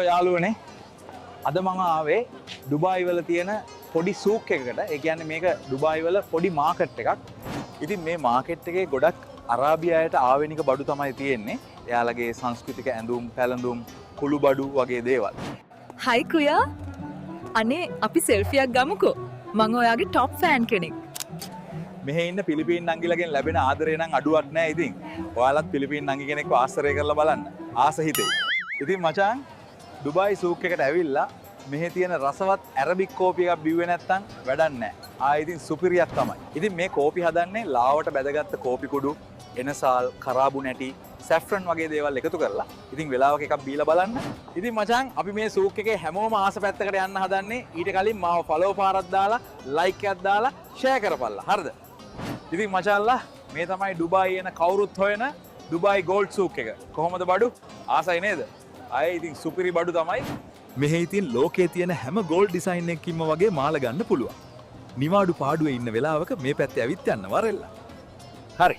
යාළුවනේ අද මම ආවේ ඩුබායි වල තියෙන පොඩි සූක් එකකට. ඒ කියන්නේ මේක ඩුබායි වල පොඩි මාකට් එකක්. ඉතින් මේ මාකට් එකේ ගොඩක් අරාබියායට ආවෙනික බඩු තමයි තියෙන්නේ. එයාලගේ සංස්කෘතික ඇඳුම්, පැළඳුම්, කුළු බඩු වගේ දේවල්. හයි කුයා. අනේ අපි සෙල්ෆියක් ගමුකෝ. මම ඔයාගේ টොප් ෆෑන් කෙනෙක්. මෙහේ ඉන්න පිලිපීන් නංගිලගෙන් ලැබෙන ආදරේ නම් අඩුවක් නෑ ඉතින්. ඔයාලත් පිලිපීන් නංගි කෙනෙක්ව ආශ්‍රය කරලා බලන්න. ආස හිතේ. ඉතින් මචං ඩුබායි සූක් එකට ඇවිල්ලා මෙහි තියෙන රසවත් ඇරබික් කෝපි එකක් බිව්වේ නැත්තම් වැඩක් නැහැ. ඉතින් සුපිරියක් තමයි. ඉතින් මේ කෝපි හදන්නේ ලාවට බැදගත්ත කෝපි කුඩු, එනසාල්, කරාබු නැටි, සැෆ්‍රන් වගේ දේවල් එකතු කරලා. ඉතින් වෙලාවක එකක් බීලා බලන්න. ඉතින් මචං අපි මේ සූක් එකේ හැමෝම ආස පැත්තකට යන්න හදන්නේ. ඊට කලින් මාව ෆලෝ පාරක් දාලා, ලයික් එකක් දාලා, ෂෙයා කරපල්ලා. හරිද? ඉතින් මචංලා මේ තමයි ඩුබායි එන කවුරුත් හොයන ඩුබායි ගෝල්ඩ් සූක් එක. කොහොමද බඩු? ආසයි නේද? ඉතින් සුපිරි බඩු තමයි. මෙහි ඉතින් ලෝකයේ තියෙන හැම ගෝල්ඩ් ඩිසයින් එකකින්ම වගේ මාල ගන්න පුළුවන්. නිවාඩු පාඩුවේ ඉන්න වෙලාවක මේ පැත්තේ ඇවිත් යන්න වරෙල්ලා. හරි.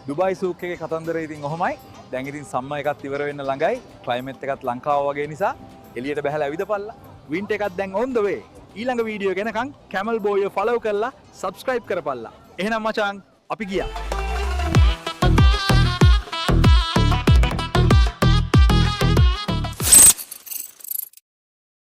ඩුබායි සූක් එකේ කතන්දරය ඉතින් ඔහොමයි. දැන් ඉතින් සම්මර් එකත් ඉවර වෙන්න ළඟයි. ක්ලයිමේට් එකත් ලංකාව වගේ නිසා එළියට බහලා ඇවිදපල්ලා. වින්ටර් එකත් දැන් on the way. ඊළඟ වීඩියෝ ගෙනකන් කැමල් බෝයෝ ෆලෝ කරලා subscribe කරපල්ලා. එහෙනම් මචං අපි ගියා.